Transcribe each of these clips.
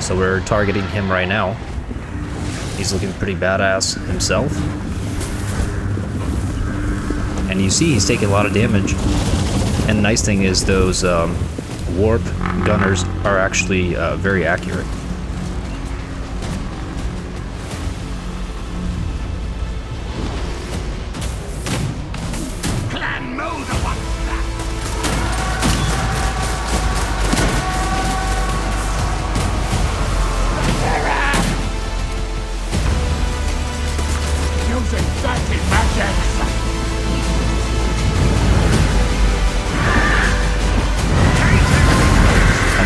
So we're targeting him right now. He's looking pretty badass himself. And you see he's taking a lot of damage. And the nice thing is those warp gunners are actually very accurate.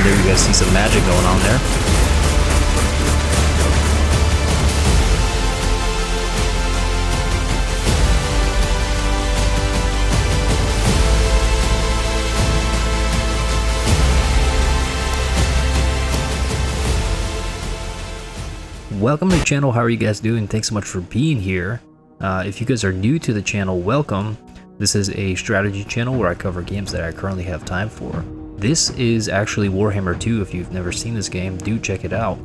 There you guys see some magic going on there. Welcome to the channel. How are you guys doing? Thanks so much for being here. If you guys are new to the channel, welcome. This is a strategy channel where I cover games that I currently have time for. This is actually Warhammer 2. If you've never seen this game, do check it out.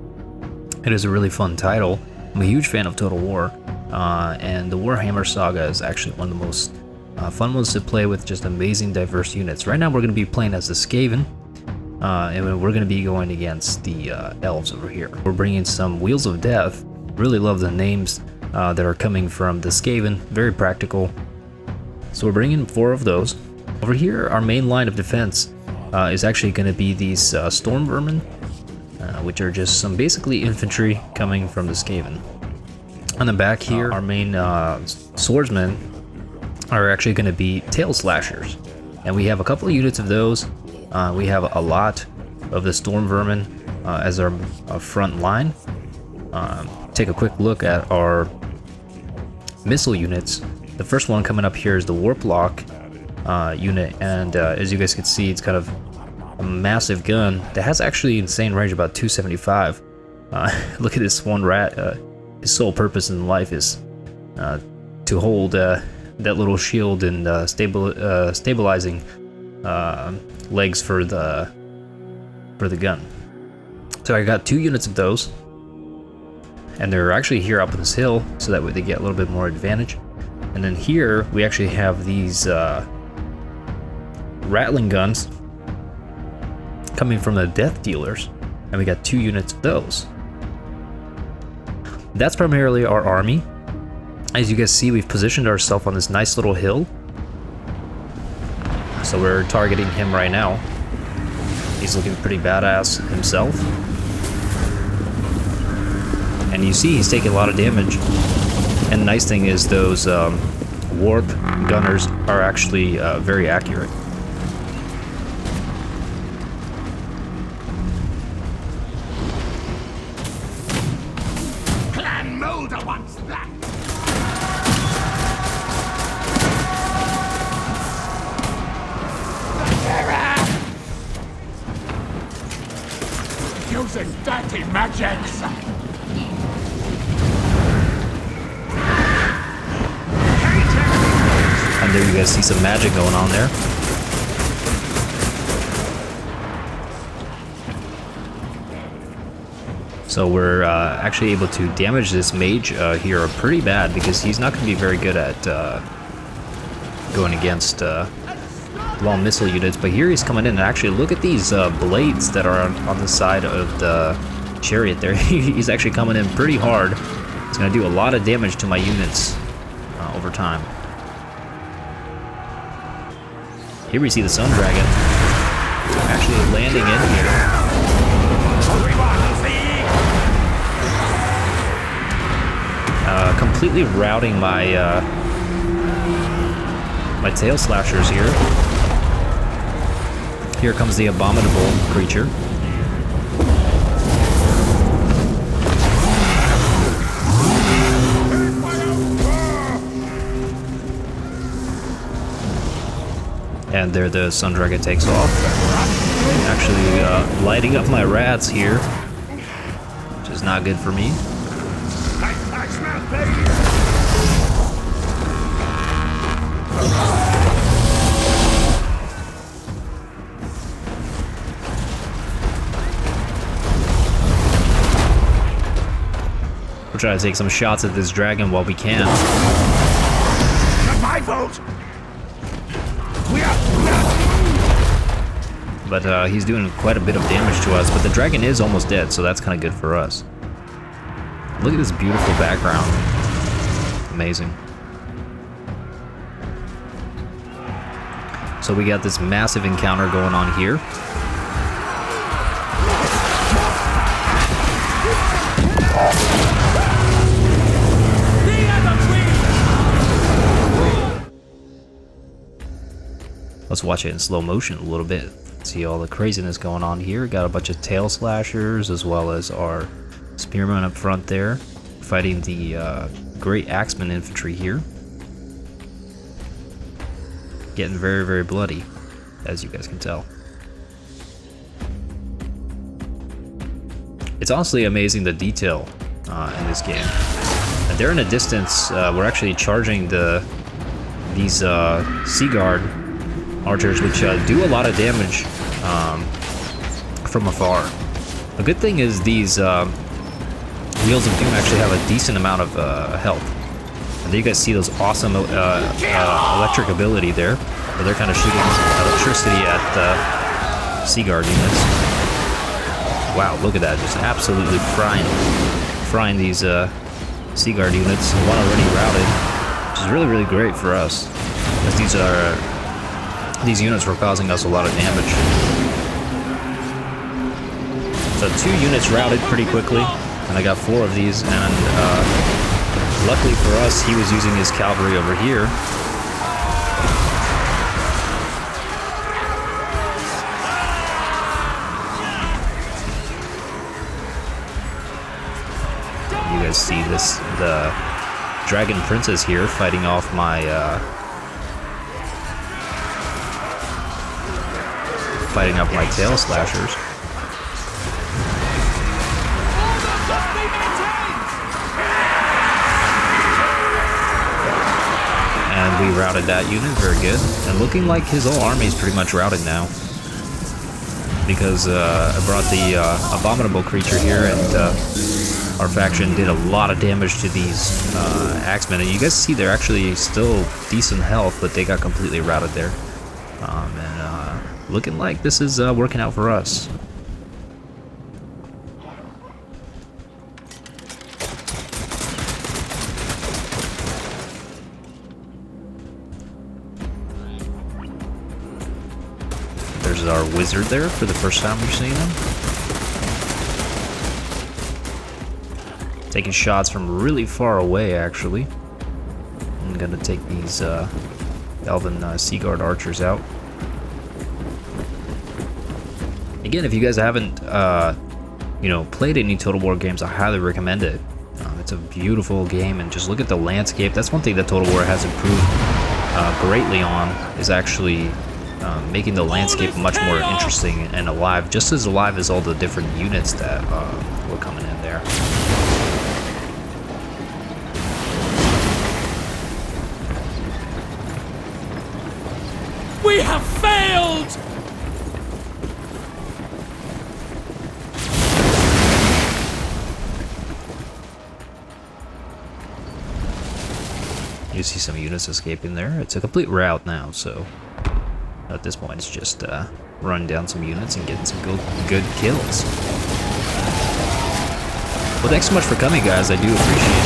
It is a really fun title. I'm a huge fan of Total War, and the Warhammer saga is actually one of the most fun ones to play with, just amazing diverse units. Right now we're going to be playing as the Skaven, and we're going to be going against the Elves over here. We're bringing some Wheels of Death. Really love the names that are coming from the Skaven, very practical. So we're bringing 4 of those. Over here, our main line of defense is actually going to be these storm vermin, which are just some basically infantry coming from the Skaven. On the back here, our main swordsmen are actually going to be tail slashers, and we have a couple of units of those. We have a lot of the storm vermin as our front line. Take a quick look at our missile units. The first one coming up here is the Warplock unit, and as you guys can see, it's kind of a massive gun that has actually insane range, about 275. Look at this one rat. His sole purpose in life is to hold that little shield and stabilizing legs for the gun. So I got 2 units of those, and they're actually here up on this hill, so that way they get a little bit more advantage. And then here we actually have these rattling guns coming from the Death Dealers, and we got 2 units of those. That's primarily our army. As you guys see, we've positioned ourselves on this nice little hill, so we're targeting him right now. He's looking pretty badass himself, and you see he's taking a lot of damage. And the nice thing is those warp gunners are actually very accurate. Using dirty magics. And there you guys see some magic going on there. So we're actually able to damage this mage here pretty bad, because he's not going to be very good at going against long missile units. But here he's coming in, and actually look at these blades that are on the side of the chariot there. He's actually coming in pretty hard. It's going to do a lot of damage to my units over time. Here we see the Sun Dragon actually landing in here. Completely routing my my tail slashers here. Here comes the abominable creature. And there the Sun Dragon takes off. Actually lighting up my rats here, which is not good for me. We'll try to take some shots at this dragon while we can. Not my fault. We are. But he's doing quite a bit of damage to us. But the dragon is almost dead, so that's kind of good for us. Look at this beautiful background. Amazing. So we got this massive encounter going on here. Let's watch it in slow motion a little bit. See all the craziness going on here. Got a bunch of tail slashers as well as our spearmen up front there, fighting the great axeman infantry here. Getting very, very bloody, as you guys can tell. It's honestly amazing the detail in this game. And they're in a distance. We're actually charging these Sea Guard archers, which do a lot of damage from afar. The good thing is these Wheels of Doom actually have a decent amount of health. And you guys see those awesome electric ability there, where they're kind of shooting electricity at the Sea Guard units. Wow, look at that, just absolutely frying these Sea Guard units. One already routed, which is really, really great for us, as these units were causing us a lot of damage. So 2 units routed pretty quickly, and I got 4 of these, and luckily for us, he was using his cavalry over here. You guys see this, the Dragon Princess here fighting off my tail slashers. And we routed that unit, very good. And looking like his whole army is pretty much routed now. Because I brought the abominable creature here, and our faction did a lot of damage to these axemen. And you guys see they're actually still decent health, but they got completely routed there. Looking like this is working out for us. There's our wizard there for the first time we've seen him. Taking shots from really far away, actually. I'm gonna take these Elven Sea Guard archers out. Again, if you guys haven't, played any Total War games, I highly recommend it. It's a beautiful game, and just look at the landscape. That's one thing that Total War has improved greatly on, is actually making the landscape much more interesting and alive, just as alive as all the different units that were coming in there. We have failed! You see some units escaping there. It's a complete rout now, so at this point it's just running down some units and getting some good kills. Well, thanks so much for coming, guys. I do appreciate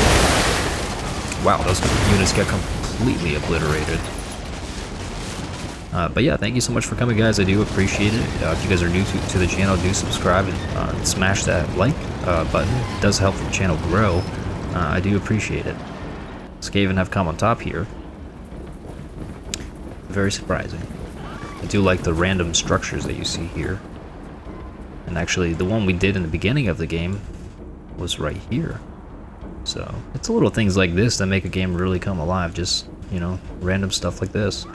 it. Wow, those units got completely obliterated. But yeah, thank you so much for coming, guys. I do appreciate it. If you guys are new to the channel, do subscribe and smash that like button. It does help the channel grow. I do appreciate it. Skaven have come on top here. Very surprising. I do like the random structures that you see here. And actually, the one we did in the beginning of the game was right here. So, it's little things like this that make a game really come alive. Just, random stuff like this.